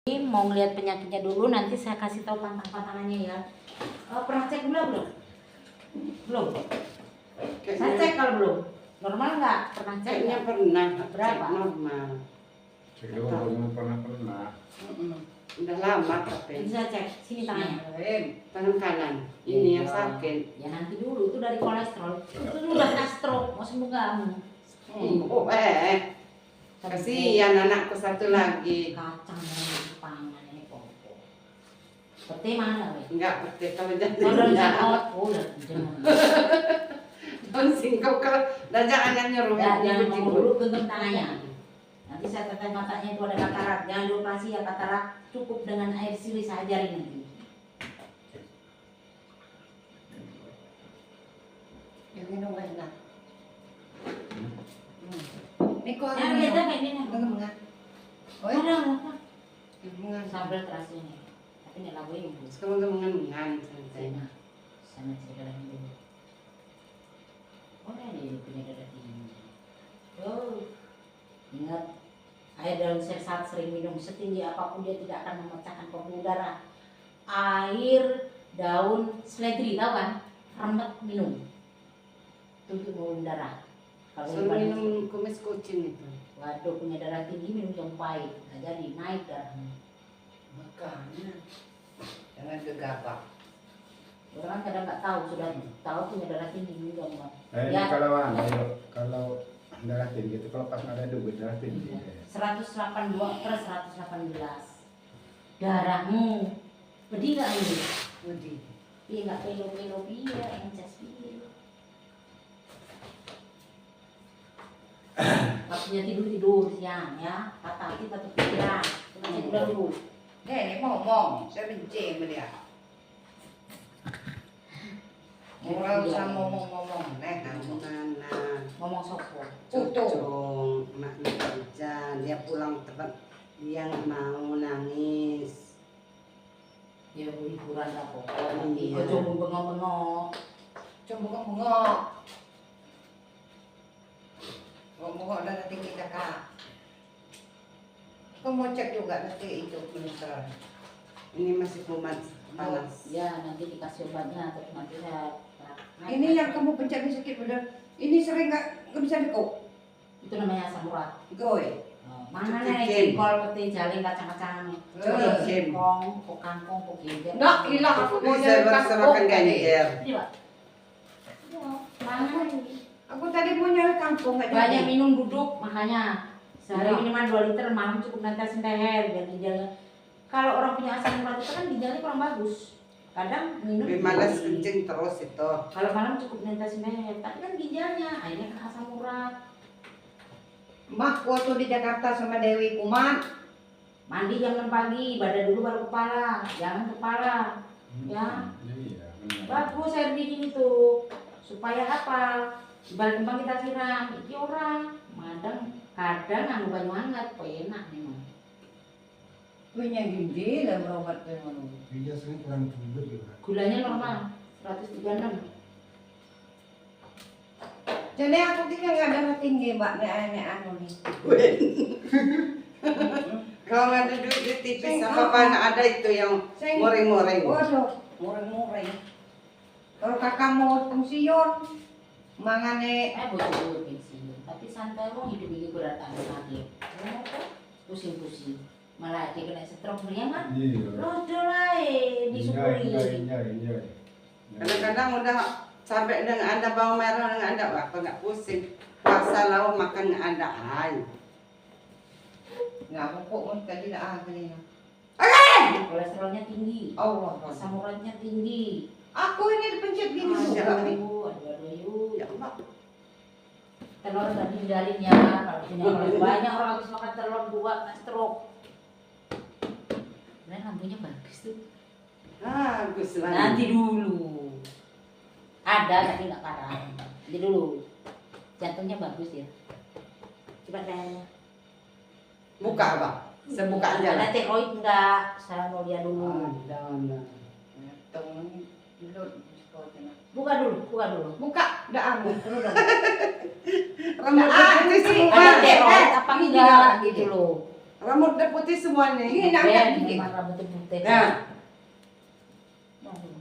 Mau ngeliat penyakitnya dulu, nanti saya kasih tahu pantang-pantangannya ya. Pernah cek gula belum? Belum. Saya cek kalau belum. Normal nggak? Pernah cek? Kayaknya pernah. Berapa? Cek normal. Cek belum pernah. Udah lama tapi. Nanti saya cek. Sini tangannya. Tangan kanan. Ini yang sakit. Ya nanti dulu, itu dari kolesterol. Itu udah kena stroke, mau sembuh kamu. Kasihan anakku satu lagi. Kacang yang pangan ini pokok. Peti mana? Enggak peti kalau jadi. Kalau jangan udah jangan. Don singkap kalau jangan nyuruh. Ya, jangan mau dulu tutup tangannya. Nanti saya tetes matanya itu ada katarak. Jangan dioperasi ya katarak. Cukup dengan air sirih saya ajarin nanti. Yang minum enak. Ini kok Ya lihat kayak ini. mengenang. Oh ya, Mengan. Sambal terasi ini. Tapi ini lagu ini. Sekarang mengan santai. Sana saya darah dulu. Oh ini punya darah tinggi. Oh, ingat air daun sesat sering minum setinggi apapun dia tidak akan memecahkan pembuluh darah. Air daun seledri tahu kan? Remet minum. Itu untuk pembuluh darah. Kalau Suruh minum kumis kucing itu. waduh punya darah tinggi minum yang pahit, nah jadi naik darahnya. makanya jangan gegabah. Orang kadang nggak tahu, sudah tahu punya darah tinggi minum yang Ya. Kalau darah tinggi itu kalau pas ada duit darah tinggi. 182/118 darahmu berdiri nggak ini? Budi. Iya nggak pelo-pelo iya encas iya. Waktunya tidur siang ya, kata kita tuh pikiran, kita cek dulu. Ini ngomong, saya benci sama dia. Orang usah ngomong-ngomong, Mana? Ngomong sopo. Cocong, maknya kerja. Dia pulang tepat. Dia nggak mau nangis. Ya hiburan lah pokoknya. Iya. Ojo bengong-bengong. coba bengok. Bengok darah tinggi kakak. Kau mau cek juga nanti itu kolesterol. Ini masih kumat panas. Ya nanti dikasih obatnya terus nanti saya. Ini yang kamu pencet ini sakit bener. Ini sering nggak bisa dikok. Itu namanya asam urat. Goy. Mana Cuci nih kin. jengkol, peti, jaling, kacang-kacang, Cuci kin. singkong, kok kangkung, kok ginger. Nggak gila aku mau Bisa nyari bersamakan kangkung tadi. ganjer. Ini Pak. Ya, mana ini? Aku tadi mau nyari kangkung nggak Banyak jadi. minum duduk makanya sehari Iya. minimal 2 liter, malam cukup netesin leher biar ginjalnya. Kalau orang punya asam urat itu kan ginjalnya kurang bagus. Kadang minum. Lebih malas kencing terus itu. Kalau malam cukup netesin leher, tapi kan ginjalnya akhirnya ke asam urat. Mah waktu di Jakarta sama Dewi Kuman. Mandi jam 6 pagi, badan dulu baru kepala, jangan kepala. Ya. Iya. Bagus air dingin itu supaya apa? Di balik kembang kita siram, iki orang madang kadang anu banyu hangat, enak memang. Punya gigi dan berobat ke mana? Iya sering kurang tidur juga. Gulanya normal 136. Jadi aku tinggal nggak darah tinggi mbak, nek anu nih. Kalau nggak ada duit di tipis apa ada itu yang muring-muring. Waduh, muring-muring. Kalau kakak mau pensiun, mangane Bocor pensiun, tapi santai wong hidup ini berat mati. Pusing-pusing. Malah dia kena stroke meriang kan? Iya. Lodo lah disyukuri. Iya. Kadang-kadang udah sampai dengan ada bawang merah dengan ada apa nggak pusing. Puasa lauk makan nggak ada air. nggak mau kok tadi dah kali ya. Kolesterolnya tinggi, Allah, asam uratnya tinggi. aku ini dipencet gini juga nih. Aduh, Ya Allah. telur tadi hindalin ya, kalau punya telur banyak orang habis makan telur 2 kena stroke. Nah lampunya bagus tuh. Bagus lah. Nanti dulu. Ada tapi nggak parah. Nanti dulu. Jantungnya bagus ya. Coba tanya. Buka apa? Saya buka aja lah. Ada tiroid enggak? Saya mau lihat dulu. Ada. Temen dulu Buka dulu. buka udah anu terus dong. Rambut Nah, putih ini semua. Ada tiroid apa Ini enggak juga gitu loh. Rambut udah putih semuanya. Ini nak Ben, gigi. memang rambutnya putih. Nah, Waduh.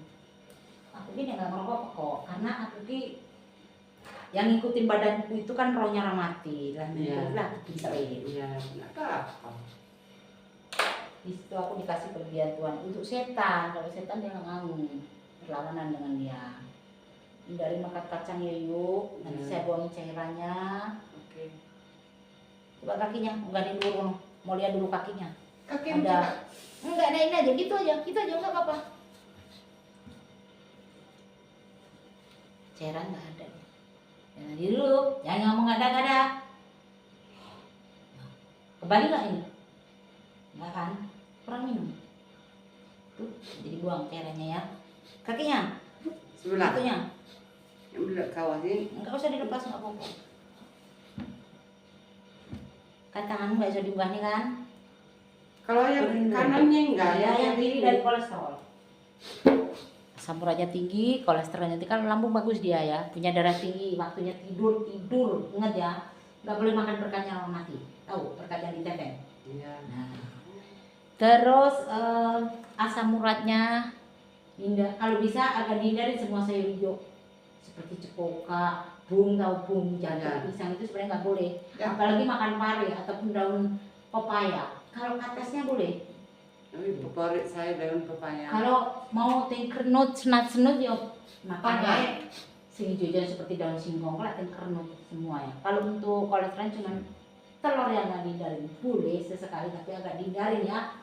Aku gini nggak ngerokok kok, karena aku ki yang ngikutin badanku itu kan rohnya Ramati, lah Iya. lah aku pinterin. iya, nggak apa-apa. Di situ aku dikasih pergian Tuhan untuk setan. Kalau setan dia nggak mau berlawanan dengan dia. Hindari makan kacang yuk, nanti Hmm. saya buangin cairannya. Oke. Coba kakinya, enggak dulu, mau lihat dulu kakinya. Kaki Ada. Enggak, nah ini aja, gitu aja enggak apa-apa. Cairan nggak ada. Jangan dulu, jangan ngomong ada-ada. Kembali nggak ini? Nggak kan? Kurang minum. Tuh, jadi buang cairannya ya. Kakinya, Sebelah. satunya. Yang belah kawah ini. Enggak usah dilepas, nggak apa-apa. Kan tanganmu nggak bisa diunggah nih kan? Kalau yang kanannya enggak, Ya, yang kiri dari kolesterol. Asam uratnya tinggi, kolesterolnya tinggi, kan lambung bagus dia ya, punya darah tinggi, waktunya tidur, ingat ya, nggak boleh makan berkanya orang mati, tahu berkanya ditenteng. Iya. Nah, terus asam uratnya kalau bisa agak dihindari semua sayur hijau, seperti cepoka, bung, tahu bung, jantung, Ya. pisang itu sebenarnya nggak boleh, Ya. apalagi makan pare ataupun daun pepaya. Kalau atasnya boleh. Tapi favorit saya daun pepaya. Kalau mau tengkernut, senat-senut ya makan Pakai. ya. Sing hijau seperti daun singkong, lah tengkernut semua ya. Kalau untuk kolesterol cuma telur yang nggak dihindarin. Boleh sesekali tapi agak dihindarin ya.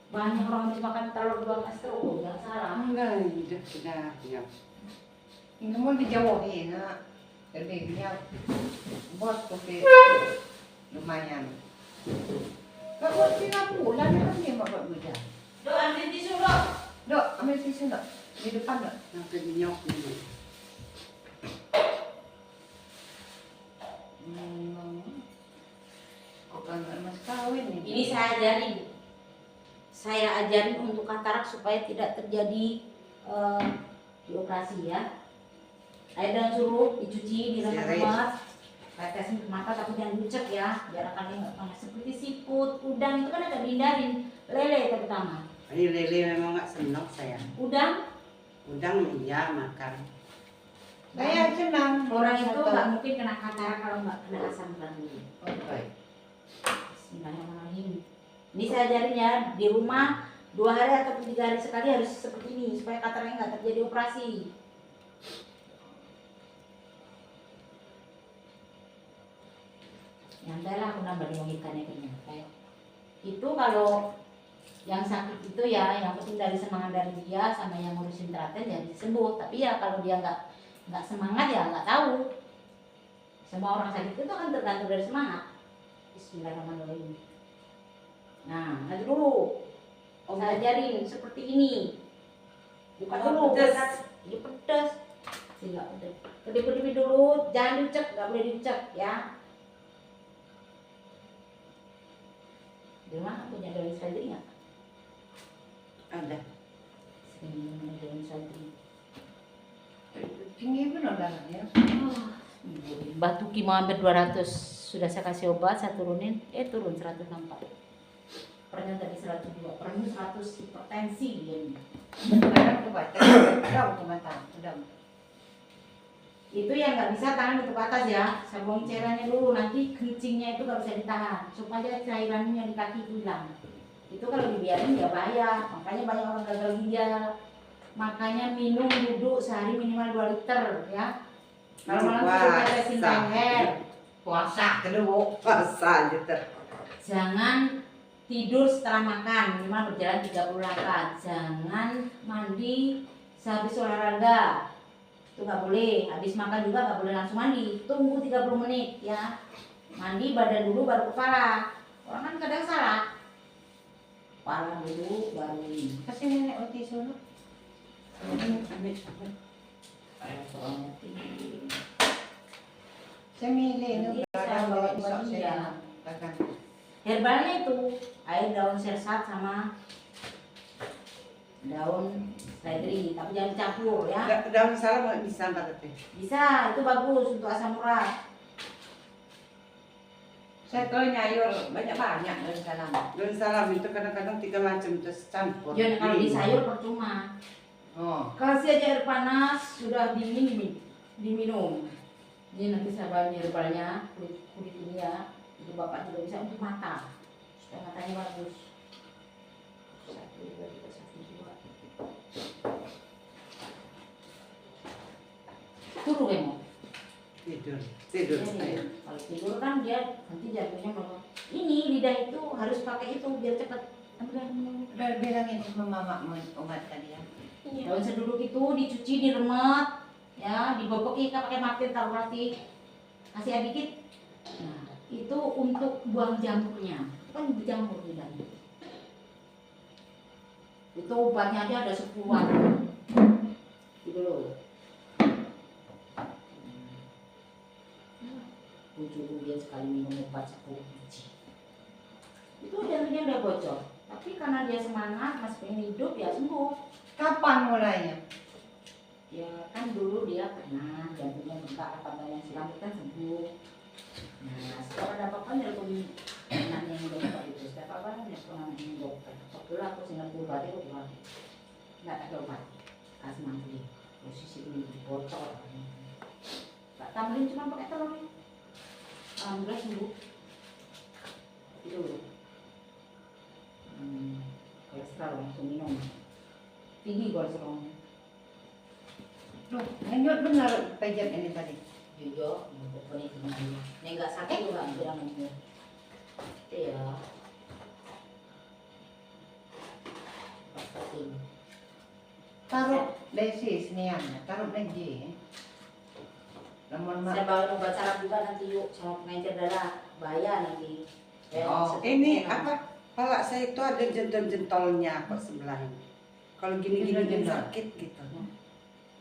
Banyak orang habis makan telur 12 terus, jangan salah. Enggak, sudah. Ya. Ini mau dijauhin nak. Lebihnya bos kopi lumayan. Gak buat 3 bulan kan dia bapak beda. Dok, ambil tisu dok. Dok, ambil tisu dok. Di depan dok. Yang kenyok ini. Bukan mas kawin nih. Ini saya ajarin untuk katarak supaya tidak terjadi di operasi ya. Air daun suruh dicuci, diremas-remas. Tetes mata tapi jangan dicek ya, biar akannya nggak panas. Seperti siput, udang itu kan agak dihindarin. Lele terutama. Ini lele memang nggak senang saya. Udang, Udang iya makan. Saya senang. orang itu nggak mungkin kena katarak kalau nggak kena asam lambung. Oke. Bismillahirrahmanirrahim. Ini saya ajarin ya, di rumah 2 hari atau 3 hari sekali harus seperti ini supaya kataraknya nggak terjadi operasi. Nyantai aku nambah ikannya kayaknya. Itu kalau yang sakit itu ya, yang penting dari semangat dari dia sama yang ngurusin teraten ya bisa sembuh. Tapi ya kalau dia nggak semangat ya nggak tahu. Semua orang sakit itu kan tergantung dari semangat. Bismillahirrahmanirrahim. Nah, nanti dulu. Saya ajarin seperti ini. Buka dulu. Pedas. Ya pedas. Tidak pedas. Kedip-kedip dulu, jangan dicek, nggak boleh dicek ya. Di mana punya daun seledri nggak? Ada. Sering daun seledri. Tinggi benar darahnya. Batu ki mau hampir 200. Sudah saya kasih obat, saya turunin, turun 164. Pernah tadi 102, pernah 100 hipertensi dia ini. Sekarang coba daun ke mata, daun. Itu yang nggak bisa tangan tutup atas ya, saya buang cairannya dulu, nanti kencingnya itu nggak bisa ditahan supaya cairannya yang di kaki itu hilang. Itu kalau dibiarin ya bahaya, makanya banyak orang gagal ginjal. Makanya minum duduk sehari minimal 2 liter ya. Kalau malam tidurnya tetesin leher, Puasa kedua. Puasa aja ter. jangan tidur setelah makan minimal berjalan 30 langkah. Jangan mandi sehabis olahraga. Itu nggak boleh, habis makan juga nggak boleh langsung mandi, tunggu 30 menit ya, mandi badan dulu baru kepala, orang kan kadang salah, kepala dulu baru ini. Kasih nenek otis dulu. Soalnya tinggi. Saya milih Ini itu saya kadang bawa bawa besok bagi saya ya. makan. Herbalnya itu air daun sersat sama daun seledri, tapi jangan dicampur ya. Daun salam bisa berarti. Bisa, itu bagus untuk asam urat. Saya tahu nyayur banyak-banyak daun salam. Daun salam itu kadang-kadang 3 macam itu campur. Ya kalau di sayur percuma. Oh. Kasih aja air panas, sudah dingin diminum. Ini nanti saya bawa herbalnya, kulit ini ya. Itu bapak juga bisa untuk mata, supaya matanya bagus. 1, 2, 3, 1, 2. Turu kamu. Tidur saya. Kalau tidur kan dia nanti jantungnya mau. Ini lidah itu harus pakai itu biar cepat. Udah bilangin sama mama obat tadi ya. Daun seduduk itu dicuci, diremet, ya, dibobok ikan pakai martin taruh roti, kasih air dikit. Nah, itu untuk buang jamurnya, kan berjamur lidahnya. Itu obatnya aja ada 10-an. Gitu loh. Ujung dia sekali minum obat 10 biji. Itu jantungnya udah bocor. Tapi karena dia semangat, masih pengen hidup, ya sembuh. Kapan mulainya? Ya kan dulu dia pernah jantungnya bengkak apa yang silam kan sembuh. Nah setelah ada apa-apa nelpon anaknya yang dokter itu. Setiap apa nelpon anaknya yang dokter. Waktu itu aku Singapura itu pulang. Nggak ada obat. Kasih mangkuk. Posisi ini di botol. Nggak tambahin cuma pakai telur. Alhamdulillah sembuh. Itu kolesterol langsung minum. Tinggi kolesterolnya. Loh, lanjut benar pijat ini tadi. Juga pokoknya gimana. Yang nggak sakit juga bilang itu. Iya. Pasti. Taruh desi seniannya, taruh lagi. Namun Saya bawa obat saraf juga nanti yuk sama pengencer darah. Bahaya nanti. Oh, ini apa? Pala saya itu ada jentol-jentolnya kok sebelah ini. Kalau gini-gini Jentol-jentol. sakit gitu.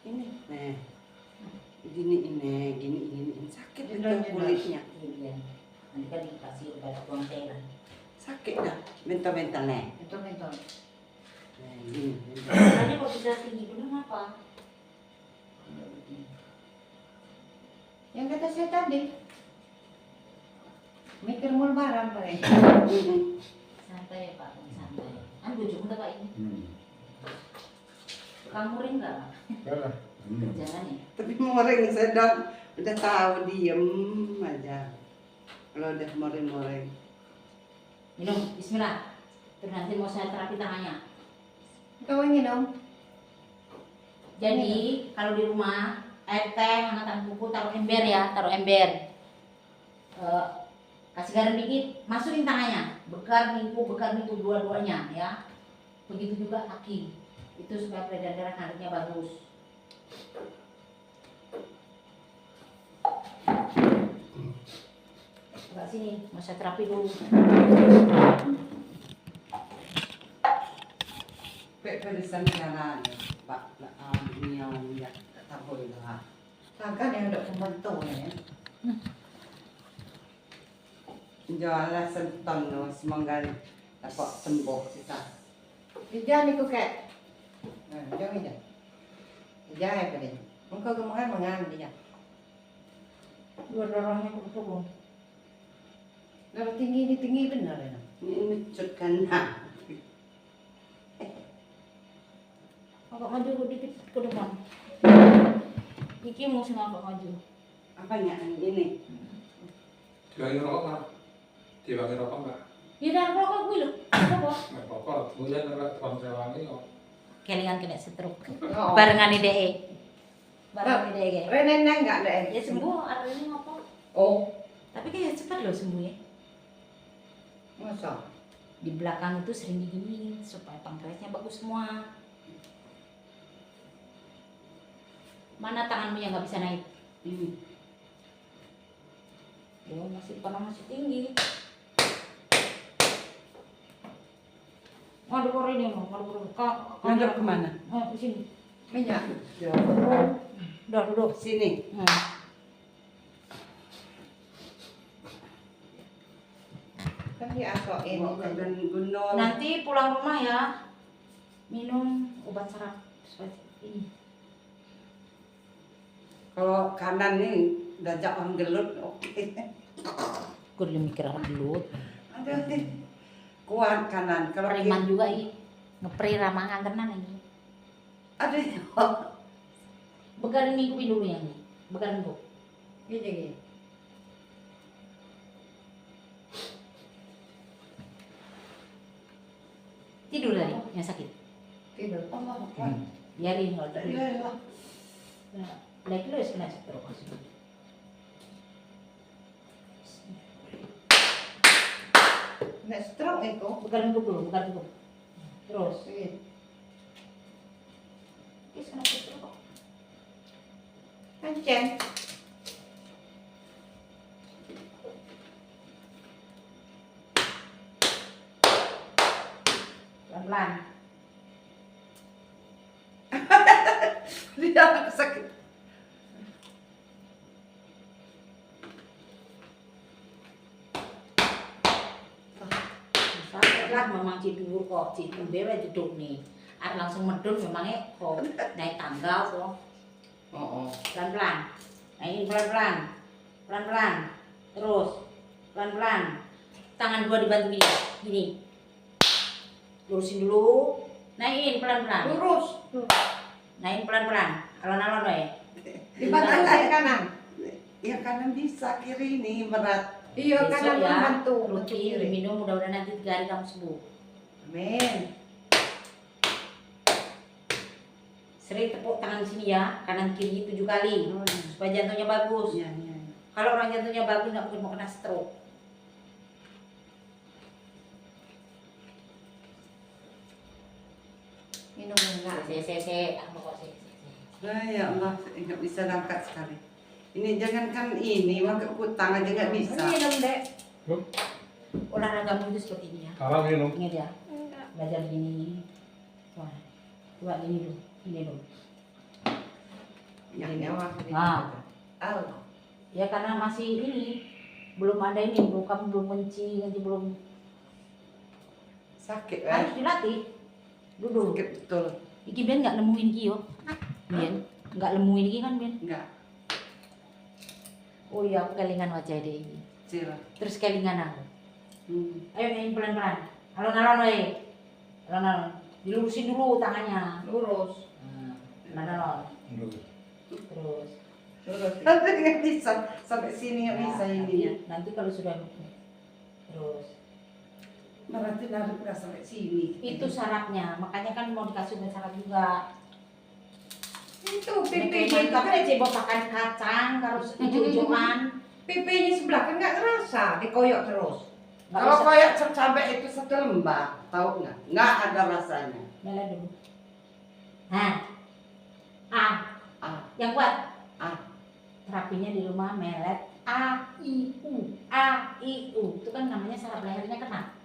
Ini, nih. Gini sakit itu Jentol-jentol. kulitnya. Iya. Nanti kan dikasih obat buang cairan. Sakit dah, bentol-bentol nih. itu mentol. Nah, gini. Caranya kok bisa tinggi benar apa? Yang kata saya tadi, mikir mau lebaran paling. Santai ya Pak, santai. Kan bujuk udah Pak ini. Tukang muring nggak? Kalah. Jangan ya. Tapi moreng saya udah tahu diem aja. Kalau udah moreng-moreng. Minum, bismillah. Terus nanti mau saya terapi tangannya. Kau ingin dong? Jadi kalau di rumah air teh, hangat buku taruh ember ya, taruh ember. Kasih garam dikit, masukin tangannya, bekar minggu dua-duanya ya. Begitu juga kaki, itu supaya peredaran darah nariknya bagus. Coba sini, mau saya terapi dulu. Pedesan jalan, Pak. Niat tak boleh lah. Takkan yang udah pembentuk ya. Jualan senton no, semoga dapat sembuh sisa. Jangan ikut kayak. Nah, jangan aja. Jangan apa ni? Engkau kemangan mengan dia. Dua dorongnya kurung. Kalau tinggi benar ya. Ini cutkan nah. Agak maju dikit ke depan. Kiki mau senang agak maju. Apanya ini? Dibagi rokok nggak? Dibagi rokok nggak? Ya dan rokok gue loh. Apa? Nggak apa-apa. Kemudian tukang sewangi kok. Kelingan kena stroke. Oh. Barengan ide. Barengan ide. Renenya enggak ada. Ya sembuh, ada ini apa? Oh, Tapi kayak cepat loh sembuh ya. masa? Di belakang itu sering diginiin supaya pankreasnya bagus semua. Mana tanganmu yang nggak bisa naik? Ini. Ya masih masih tinggi. Ngadu kore ini mau, ngadu kore. Ngadep kemana? Oh, di sini. Minyak. Udah duduk. Sini. Kan diasoin. Dan gunung. Nanti pulang rumah ya, minum obat saraf seperti ini. Kalau kanan nih udah orang gelut, oke. Gue udah mikir apa dulu. Ada deh. Kuat kanan. Kalau Preman juga ini. Ngepre ramah tenan ini. ada Begarin minggu dulu yang ini. Begarin gue. Gini. Tidur tadi yang sakit. Tidur. Biarin kalau tidur. Iya. Nah, lagi lu kena stroke maksudnya. Nek stroke itu. Begarin gue dulu, begarin gue. Terus. Iya. Kis kena stroke. Kancen. Pelan-pelan. Dia sakit. Sakit lah memang tidur kok, tidur bewe duduk nih. Langsung medun memangnya kok naik tangga kok. Oh. Pelan-pelan. Nah ini pelan-pelan. Pelan-pelan. Terus. Pelan-pelan. Tangan gua dibantu gini. Gini. Lurusin dulu. Naikin pelan-pelan. Lurus. Naikin pelan-pelan. Alon-alon ya. Dibantu saya kanan. Ya kanan bisa, kiri ini berat. Iya, Besok kanan ya, membantu. rutin minum, mudah-mudahan nanti 3 hari kamu sembuh. Amin. Sering tepuk tangan di sini ya, kanan kiri 7 kali supaya jantungnya bagus. Iya. Kalau orang jantungnya bagus nggak mungkin mau kena stroke. Minum enggak. Apa kok se. Nah, ya Allah, nggak bisa angkat sekali. Ini jangankan ini, pakai utang aja nggak bisa. Ini dong dek. Loh? Olahragamu itu seperti ini ya. Kalau minum. Ingat ya. Belajar gini. Wah, coba gini dulu. Ini dulu. Ya, Ini awak. Nah. Oh. Ya karena masih ini belum ada ini, kamu belum menci, nanti belum sakit harus dilatih. Dulu. Sakit betul. Iki Ben nggak nemuin Ki yo. Ben nggak nemuin Ki kan Ben. Enggak. Oh iya aku kelingan wajah deh ini. Cil. Terus kelingan aku. Hmm. Ayo main pelan-pelan. Alon-alon we. Alon-alon. Dilurusin dulu tangannya. Lurus. Alon-alon. Terus. Lurus. Tapi nggak bisa sampai sini nggak bisa ini ya. Nanti kalau sudah terus Berarti narik nggak sampai sini. itu syaratnya. Makanya kan mau dikasih obat syarat juga. Itu Pipinya pipinya itu kan coba makan kacang harus hijau-hijauan. pipinya sebelah kan nggak ngerasa dikoyok terus. Nggak Kalau bisa. kayak cabai itu 1 lembar, tahu nggak? Nggak ada rasanya. Mela dulu. Nah, A, Ah, yang kuat. A. Terapinya di rumah melet A I U, A I U. Itu kan namanya saraf lehernya kena.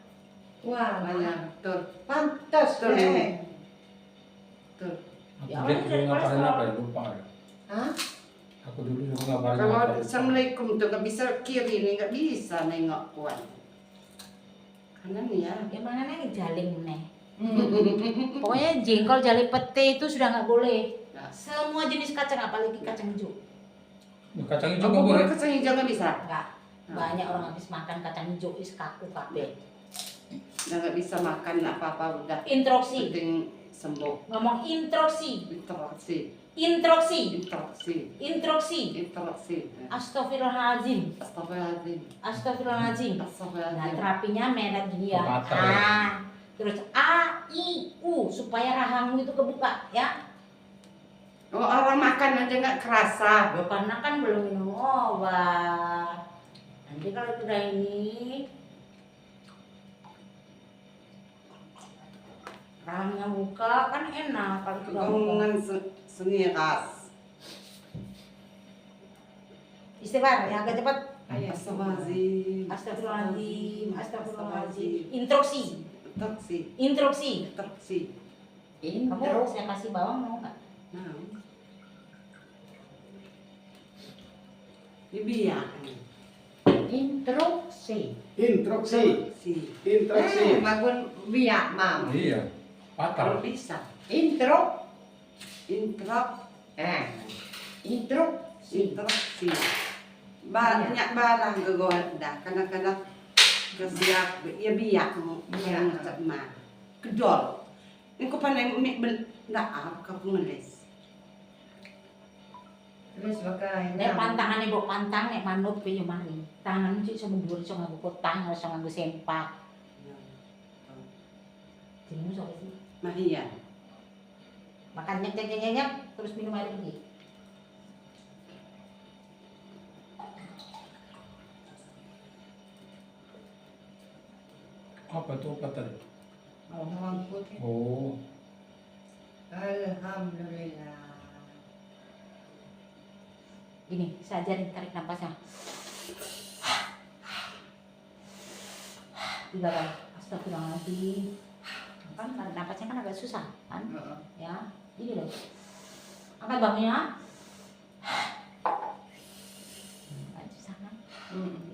Wah, banyak betul. pantas Betul deh. ini. Betul. Ya, Aku orang dulu dari ngapain kolesterol. apa ya? Lupa ya. Hah? Aku dulu juga ngapain Kalau apa. assalamualaikum tuh nggak bisa kiri nih, nggak bisa nengok kuat. Kanan ya. Ya mana nih jaling nih. Pokoknya jengkol, jali pete itu sudah nggak boleh. Nggak. Semua jenis kacang apalagi kacang hijau. Kacang hijau Oh, nggak boleh. kacang hijau nggak bisa. Enggak. Banyak orang habis makan kacang hijau is kaku kabeh. Nggak bisa makan apa-apa udah. Introksi. Penting sembuh. Ngomong introksi. Introksi. Introksi. Introksi. Introksi. Introksi. Astagfirullahaladzim. Astagfirullahaladzim. Astagfirullahaladzim. Nah, Astagfirullahaladzim. terapinya merah gini ya. Pemata, A. Terus A I U supaya rahangmu itu kebuka ya. Oh, orang makan aja nggak kerasa. Loh, karena kan belum minum obat. Nanti kalau sudah ini rahangnya buka kan enak kalau sudah buka. Omongan seni khas. Istighfar ya agak cepat. Astagfirullahaladzim. Astagfirullahaladzim, astagfirullahaladzim. Introksi, Introksi. introksi. Introksi. Kamu saya kasih bawang mau nggak? Nah. Ini biar. Introksi. Introksi. Si. Introksi. Bagus biak mam. Iya. Kalau Patah. bisa. Intro. Intro. Introksi. Introksi. Banyak barang ke dah. Kadang-kadang kesiap ya biak yang macam kedol. Ini kau pandai dah kau ngeles. Terus pakai Nek pantangan ibu pantang, nek manut punya mari. Tangan cuci sama dua sama aku kotang, sama aku sempak. Jadi musuh sih. Mahia. Makan nyak, terus minum air putih. Apa tuh obat tadi? bawang putih. Oh, Alhamdulillah. Gini, saya ajarin tarik nafasnya. 3 kali. Astagfirullahaladzim. Kan tarik nafasnya kan agak susah, kan? Ya, ini loh. Angkat bahunya. Agak susah kan?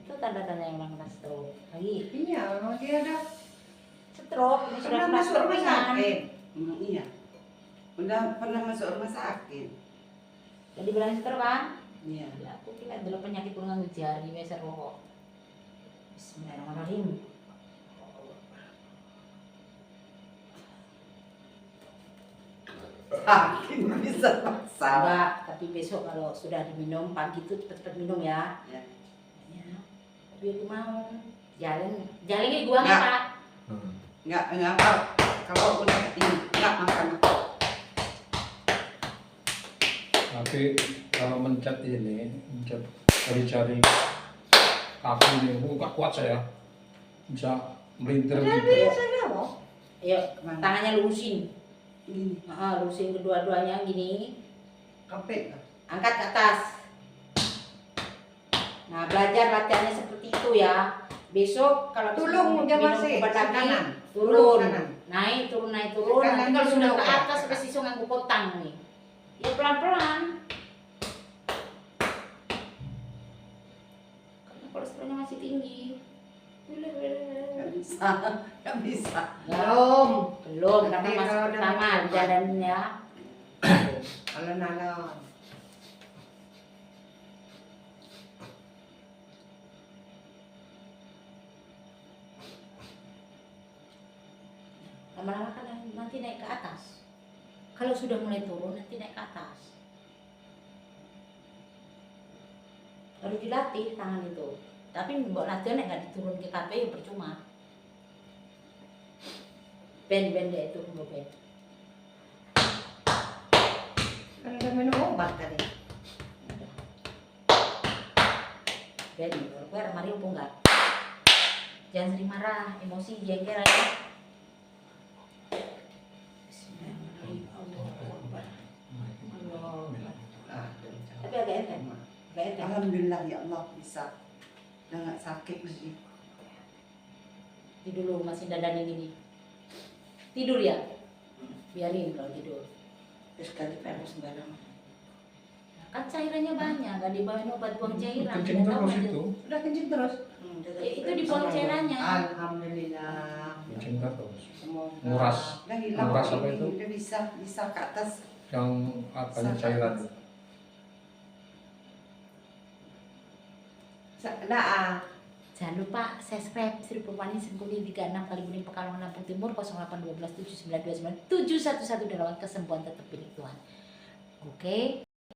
Itu tanda-tanda yang orang kena stroke. Lagi, Iya, memang dia ada stroke. Ini sudah pernah kena masuk stroke rumah ringan. sakit. Iya. Udah pernah masuk rumah sakit. Jadi bilang stroke kan? Iya. Ya, aku kira adalah penyakit pengganggu jari, biasa rokok. Bismillahirrahmanirrahim. Sakit bisa paksa. Enggak, tapi besok kalau sudah diminum pagi itu cepat-cepat minum ya. Ya. Ya. Tapi aku mau jalan ini gua Nggak. Pak. Enggak apa. Kalau udah ini enggak makan. tapi kalau mencet cari kaki ini, nggak kuat saya. Bisa melintir Padahal gitu. biasa kamu. Ayo, Mana? tangannya lurusin. Gini. Lurusin kedua-duanya gini. Kapit. Angkat ke atas. Nah, belajar latihannya seperti itu ya. Besok kalau Tulung dia minum masih obat lagi, kanan. turun. Kanan. Naik, turun. Nanti Kanan kalau sudah dulu. ke atas sampai sisung nganggu kotang nih. Ya pelan-pelan. Karena kolesterolnya masih tinggi. Enggak bisa. Enggak bisa. Belum, karena Nanti masih kalau udah pertama makan. jalannya. Alon-alon. Lama-lama kan nanti naik ke atas. Kalau sudah mulai turun nanti naik ke atas. Harus dilatih tangan itu. Tapi mbok latihan nggak diturun ke KP ya percuma. Ben deh itu mbok ben. Kan udah minum obat tadi. Ben, kalau gue Mari umpu nggak? Jangan sering marah, emosi, jengkel aja. Bismillahirrahmanirrahim. Allahu Akbar. Allahu Akbar. Tapi agak enteng. Agak enteng. Alhamdulillah ya Allah bisa. Udah enggak sakit lagi. Tidur dulu, masih dadanin ini. Tidur ya? Biarin kalau tidur. Terus kali pengen sembarangan. Kan cairannya banyak, nggak dibawain obat buang cairan. Kencing Nggak tahu terus aja. itu. Udah kencing terus. Itu dibuang cairannya. Alhamdulillah. Kencing terus. Semoga. Nguras. Udah hilang. Nguras apa ini, itu? Udah bisa ke atas. Yang apanya cairan itu. Dah. Jangan lupa subscribe Sri Purwani Sengkuni 36 kali Bening Pekalongan Lampung Timur 0812 7929 711 dan lawan kesembuhan tetap pilih Tuhan. Oke.